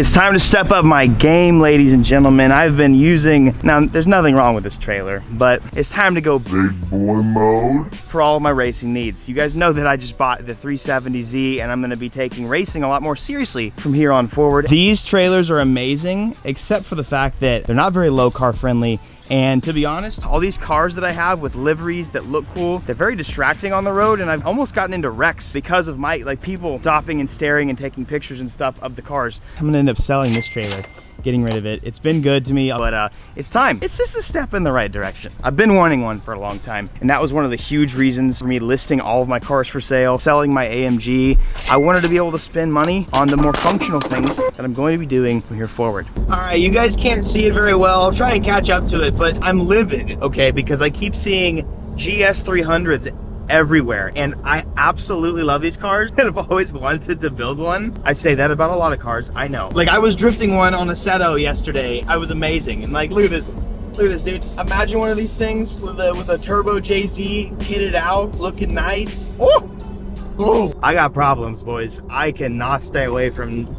It's time to step up my game, ladies and gentlemen. I've been using, now there's nothing wrong with this trailer, but it's time to go big boy mode for all of my racing needs. You guys know that I just bought the 370Z and I'm gonna be taking racing a lot more seriously from here on forward. These trailers are amazing, except for the fact that they're not very low car friendly. And to be honest, all these cars that I have with liveries that look cool, they're very distracting on the road, and I've almost gotten into wrecks because of people stopping and staring and taking pictures and stuff of the cars. I'm gonna end up selling this trailer, getting rid of it. It's been good to me, but it's time. It's just a step in the right direction. I've been wanting one for a long time, and that was one of the huge reasons for me listing all of my cars for sale, selling my AMG. I wanted to be able to spend money on the more functional things that I'm going to be doing from here forward. All right, you guys can't see it very well. I'll try and catch up to it, but I'm livid, okay, because I keep seeing GS300s everywhere, and I absolutely love these cars and I've always wanted to build one. I say that about a lot of cars, I know. Like, I was drifting one on a Seto yesterday. I was amazing, and like, look at this, dude. Imagine one of these things with a turbo JZ kitted out, looking nice. Oh, I got problems, boys. I cannot stay away from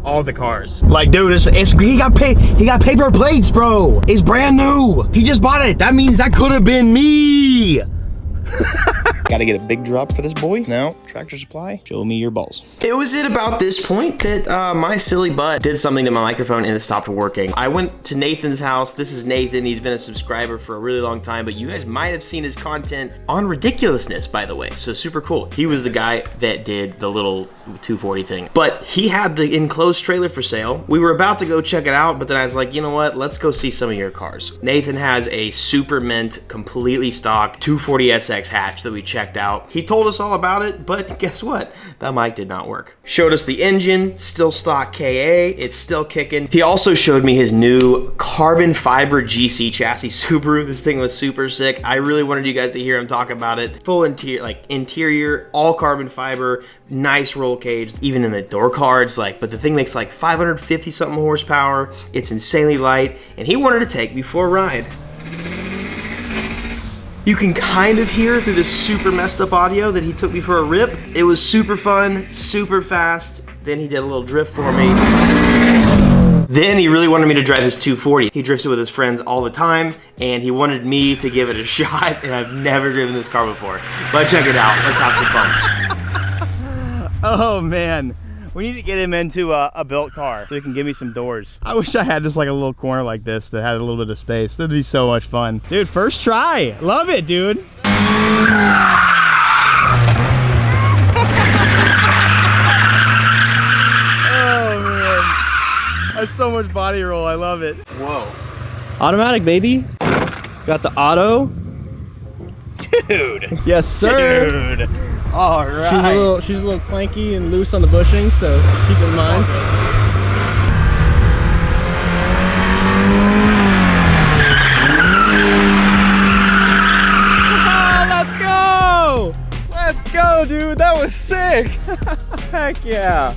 all the cars. Like, dude, he got paper plates, bro. It's brand new. He just bought it. That means that could have been me. Gotta get a big drop for this boy. Now, Tractor Supply, show me your balls. It was at about this point that my silly butt did something to my microphone and it stopped working. I went to Nathan's house. This is Nathan. He's been a subscriber for a really long time, but you guys might have seen his content on Ridiculousness, by the way. So super cool. He was the guy that did the little 240 thing, but he had the enclosed trailer for sale. We were about to go check it out, but then I was like, you know what? Let's go see some of your cars. Nathan has a super mint, completely stock 240 SX hatch that we checked out. He told us all about it, but guess what? That mic did not work. Showed us the engine, still stock KA, it's still kicking. He also showed me his new carbon fiber GC chassis Subaru. This thing was super sick. I really wanted you guys to hear him talk about it. Full interior, all carbon fiber, nice roll cage, even in the door cards, but the thing makes like 550 something horsepower. It's insanely light, and he wanted to take me for a ride. You can kind of hear through this super messed up audio that he took me for a rip. It was super fun, super fast. Then he did a little drift for me. Then he really wanted me to drive his 240. He drifts it with his friends all the time, and he wanted me to give it a shot, and I've never driven this car before. But check it out, let's have some fun. Oh man. We need to get him into a built car so he can give me some doors. I wish I had just like a little corner like this that had a little bit of space. That'd be so much fun. Dude, first try. Love it, dude. Oh man. That's so much body roll. I love it. Whoa. Automatic, baby. Got the auto. Dude. Yes, sir. Dude. All right. She's a little clanky and loose on the bushing, so keep in mind. Oh, let's go, dude. That was sick. Heck yeah.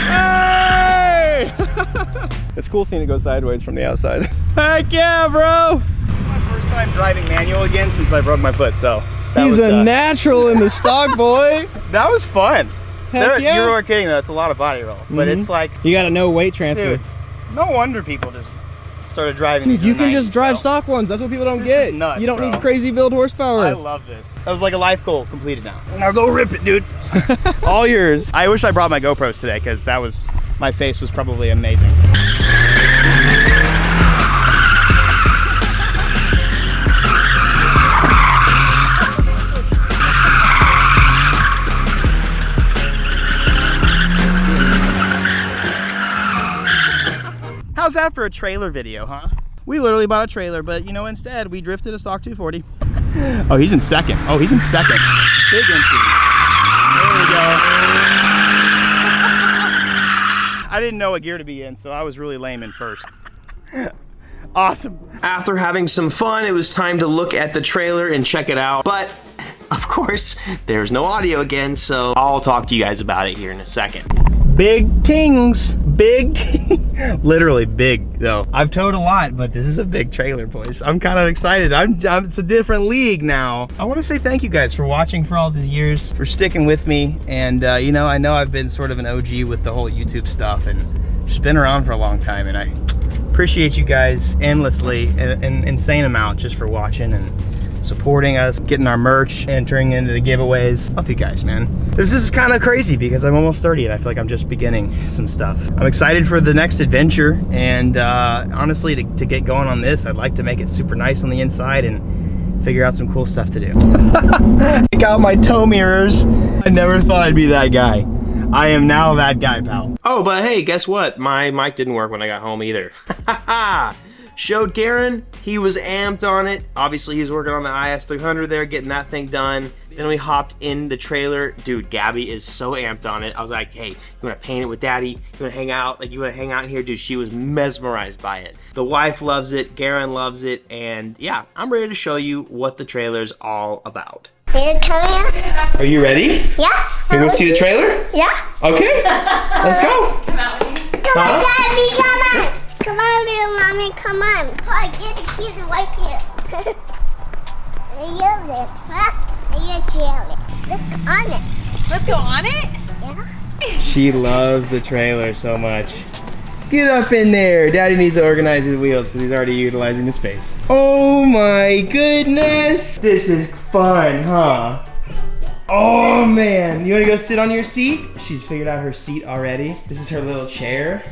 Hey! It's cool seeing it go sideways from the outside. Heck yeah, bro. First time driving manual again since I broke my foot, so he's a natural in the stock, boy. That was fun. Heck yeah. You weren't kidding though, it's a lot of body roll, but it's like, you gotta know weight transfer. Dude, no wonder people just started driving. Dude, you can just drive stock ones. That's what people don't get. Is nuts, you don't bro. need crazy build horsepower. I love this. That was like a life goal completed now. Now go rip it, dude. All yours. I wish I brought my GoPros today because my face was probably amazing. How's that for a trailer video, huh? We literally bought a trailer, but you know, instead we drifted a stock 240. Oh, he's in second. Oh, he's in second. Big entry. There we go. I didn't know what gear to be in, so I was really lame in first. Awesome. After having some fun, it was time to look at the trailer and check it out. But of course, there's no audio again, so I'll talk to you guys about it here in a second. Big tings. Big tings. Literally big though. I've towed a lot, but this is a big trailer, boys. I'm kind of excited. It's a different league now. I want to say thank you guys for watching for all these years, for sticking with me. And you know, I know I've been sort of an OG with the whole YouTube stuff and just been around for a long time, and I appreciate you guys endlessly, an insane amount, just for watching and supporting us, getting our merch, entering into the giveaways. Love you guys, man. This is kind of crazy because I'm almost 30 and I feel like I'm just beginning some stuff. I'm excited for the next adventure, and honestly, to get going on this, I'd like to make it super nice on the inside and figure out some cool stuff to do. Check out my tow mirrors. I never thought I'd be that guy. I am now that guy, pal. Oh, but hey, guess what? My mic didn't work when I got home either. Showed Garen, he was amped on it. Obviously, he was working on the IS300 there, getting that thing done. Then we hopped in the trailer. Dude, Gabby is so amped on it. I was like, hey, you wanna paint it with Daddy? You wanna hang out? Like, you wanna hang out in here? Dude, she was mesmerized by it. The wife loves it, Garen loves it, and yeah, I'm ready to show you what the trailer's all about. Are you coming? Are you ready? Yeah. You wanna see the trailer? Yeah. Okay, let's go. Come on, Daddy, come on. Come on, little mommy, come on. I get the keys right here. Are you this? Are you trailer? Let's go on it. Let's go on it? Yeah. She loves the trailer so much. Get up in there. Daddy needs to organize his wheels because he's already utilizing the space. Oh my goodness. This is fun, huh? Oh man, you wanna go sit on your seat? She's figured out her seat already. This is her little chair.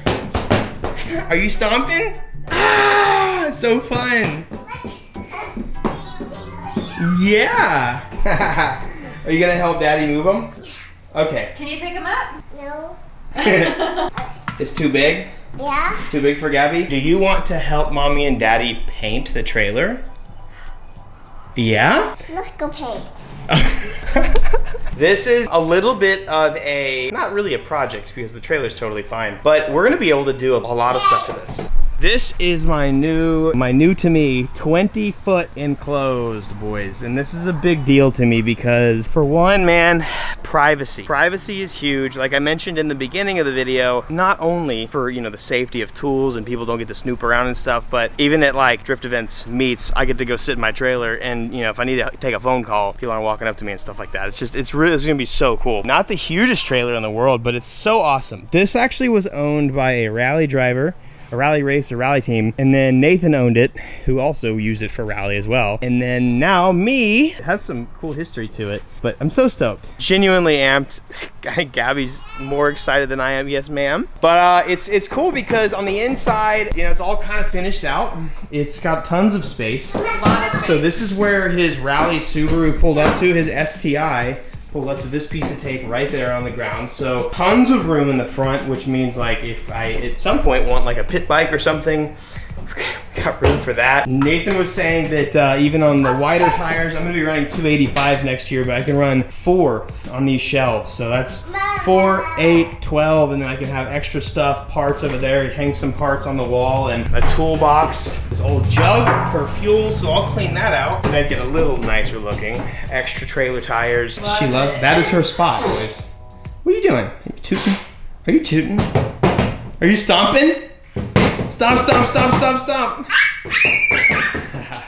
Are you stomping? Ah, so fun. Yeah. Are you gonna help Daddy move them? Okay. Can you pick him up? No. It's too big? Yeah. Too big for Gabby? Do you want to help Mommy and Daddy paint the trailer? Yeah? Let's go paint. This is a little bit of a, not really a project because the trailer's totally fine, but we're gonna be able to do a lot of stuff to this. This is my new to me 20-foot enclosed, boys. And this is a big deal to me because, for one, man, privacy. Privacy is huge. Like I mentioned in the beginning of the video, not only for, you know, the safety of tools and people don't get to snoop around and stuff, but even at like drift events, meets, I get to go sit in my trailer and, you know, if I need to take a phone call, people aren't walking up to me and stuff like that. It's gonna be so cool. Not the hugest trailer in the world, but it's so awesome. This actually was owned by a rally driver, a rally race, a rally team, and then Nathan owned it, who also used it for rally as well. And then now me, it has some cool history to it, but I'm so stoked. Genuinely amped. Gabby's more excited than I am, yes ma'am. But it's cool because on the inside, you know, it's all kind of finished out. It's got tons of space. So this is where his rally Subaru pulled up to, his STI. Pulled up to this piece of tape right there on the ground. So tons of room in the front, which means like if I at some point want like a pit bike or something, got room for that. Nathan was saying that even on the wider tires, I'm gonna be running 285s next year, but I can run 4 on these shelves. So that's 4, 8, 12, and then I can have extra stuff, parts over there, hang some parts on the wall, and a toolbox. This old jug for fuel, so I'll clean that out, make it a little nicer looking. Extra trailer tires. She loves, that is her spot, boys. What are you doing? Are you tooting? Are you tooting? Are you stomping? Stomp, stomp, stomp, stomp, stomp.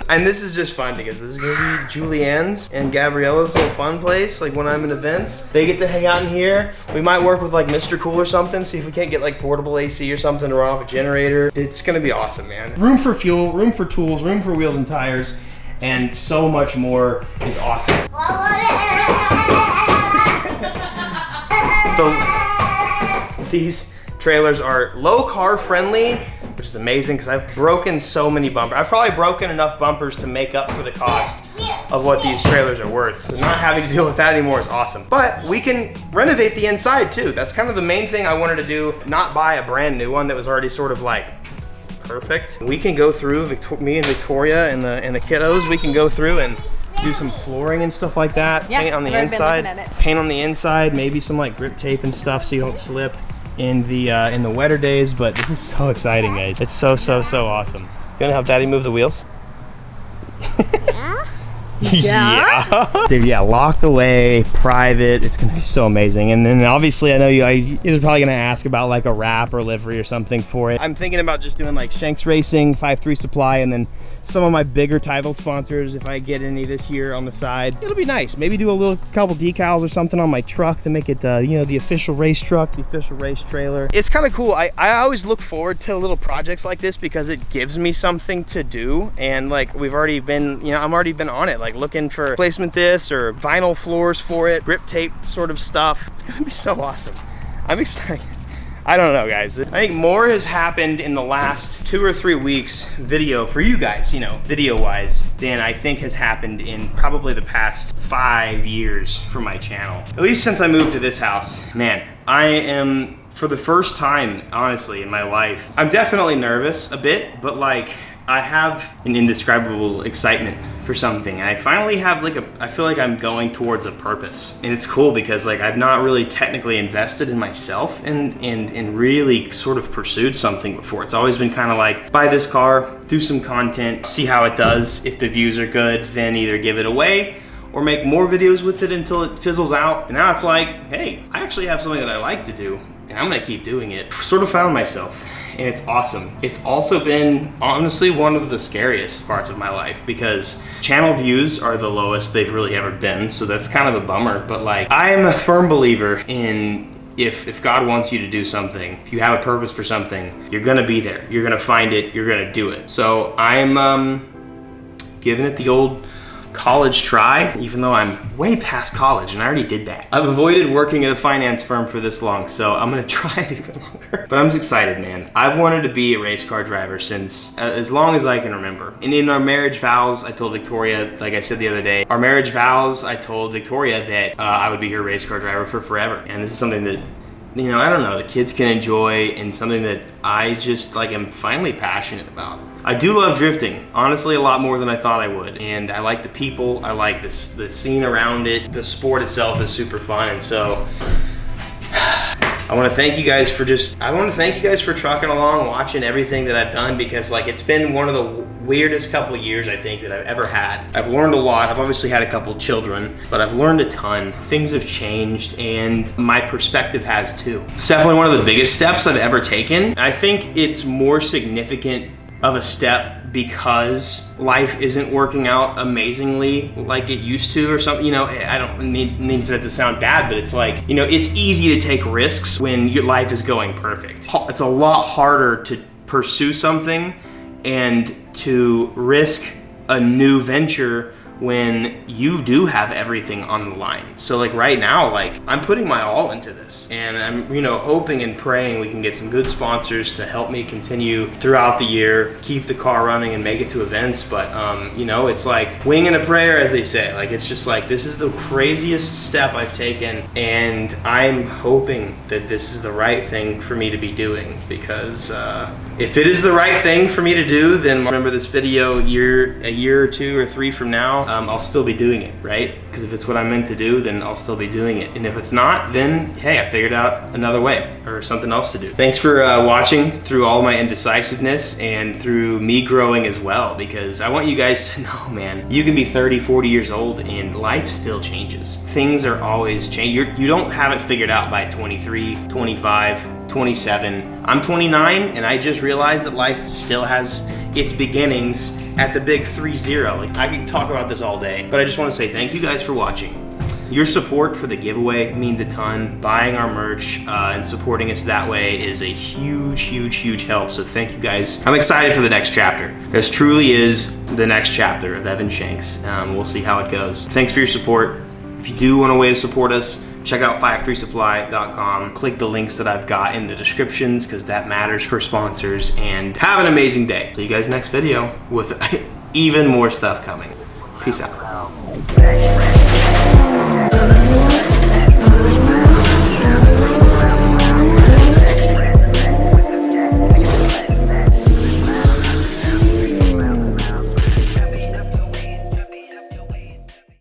And this is just fun because this is gonna be Julianne's and Gabriella's little fun place. Like when I'm in events, they get to hang out in here. We might work with like Mr. Cool or something, see if we can't get like portable AC or something to run off a generator. It's gonna be awesome, man. Room for fuel, room for tools, room for wheels and tires, and so much more is awesome. These trailers are low car friendly, which is amazing because I've broken so many bumpers. I've probably broken enough bumpers to make up for the cost of what these trailers are worth. So not having to deal with that anymore is awesome. But we can renovate the inside too. That's kind of the main thing I wanted to do, not buy a brand new one that was already sort of like perfect. We can go through, me and Victoria and the kiddos, we can go through and do some flooring and stuff like that. Yeah, paint on the inside. Paint on the inside, maybe some like grip tape and stuff so you don't slip in the wetter days. But this is so exciting, guys. It's so awesome. You wanna help Daddy move the wheels? Yeah? Yeah. Dude, yeah, locked away, private. It's gonna be so amazing. And then obviously I know you guys are probably gonna ask about like a wrap or livery or something for it. I'm thinking about just doing like Shanks Racing, 5.3 Supply, and then some of my bigger title sponsors if I get any this year on the side. It'll be nice. Maybe do a couple decals or something on my truck to make it, you know, the official race truck, the official race trailer. It's kind of cool. I always look forward to little projects like this because it gives me something to do. And like we've already been, you know, I'm already been on it, like looking for placement this or vinyl floors for it, grip tape sort of stuff. It's gonna be so awesome. I'm excited. I don't know, guys. I think more has happened in the last 2 or 3 weeks video for you guys, you know, video-wise, than I think has happened in probably the past 5 years for my channel. At least since I moved to this house. Man, I am, for the first time, honestly, in my life, I'm definitely nervous a bit, but like, I have an indescribable excitement for something. And I finally have like I feel like I'm going towards a purpose. And it's cool because like I've not really technically invested in myself and really sort of pursued something before. It's always been kind of like, buy this car, do some content, see how it does. If the views are good, then either give it away or make more videos with it until it fizzles out. And now it's like, hey, I actually have something that I like to do and I'm gonna keep doing it. Sort of found myself. And it's awesome. It's also been honestly one of the scariest parts of my life because channel views are the lowest they've really ever been. So that's kind of a bummer, but like I am a firm believer in if God wants you to do something, if you have a purpose for something, you're gonna be there. You're gonna find it, you're gonna do it. So I'm giving it the old college try, even though I'm way past college and I already did that. I've avoided working at a finance firm for this long, so I'm gonna try it even longer. But I'm just excited, man. I've wanted to be a race car driver since as long as I can remember. And in our marriage vows, I told Victoria, like I said the other day, our marriage vows, I told Victoria that I would be her race car driver for forever. And this is something that, you know, I don't know, the kids can enjoy and something that I just like am finally passionate about. I do love drifting, honestly, a lot more than I thought I would. And I like the people, I like the scene around it. The sport itself is super fun. And so I want to thank you guys for trucking along, watching everything that I've done, because like it's been one of the weirdest couple of years I think that I've ever had. I've learned a lot. I've obviously had a couple children, but I've learned a ton. Things have changed and my perspective has too. It's definitely one of the biggest steps I've ever taken. I think it's more significant of a step because life isn't working out amazingly like it used to or something. You know, I don't need for that to sound bad, but it's like, you know, it's easy to take risks when your life is going perfect. It's a lot harder to pursue something and to risk a new venture when you do have everything on the line. So like right now, like I'm putting my all into this and I'm, you know, hoping and praying we can get some good sponsors to help me continue throughout the year, keep the car running and make it to events. But you know, it's like wing and a prayer, as they say. Like it's just like, this is the craziest step I've taken and I'm hoping that this is the right thing for me to be doing, because if it is the right thing for me to do, then remember this video a year or 2 or 3 from now, I'll still be doing it, right? Because if it's what I'm meant to do, then I'll still be doing it. And if it's not, then hey, I figured out another way or something else to do. Thanks for watching through all my indecisiveness and through me growing as well, because I want you guys to know, man, you can be 30, 40 years old and life still changes. Things are always changing. You don't have it figured out by 23, 25, 27. I'm 29 and I just realized that life still has its beginnings at the big 3-0. Like I could talk about this all day, but I just want to say thank you guys for watching. Your support for the giveaway means a ton. Buying our merch and supporting us that way is a huge, huge, huge help. So thank you guys. I'm excited for the next chapter. This truly is the next chapter of Evan Shanks. We'll see how it goes. Thanks for your support. If you do want a way to support us, check out 5.3supply.com. Click the links that I've got in the descriptions because that matters for sponsors. And have an amazing day. See you guys next video with even more stuff coming. Peace out.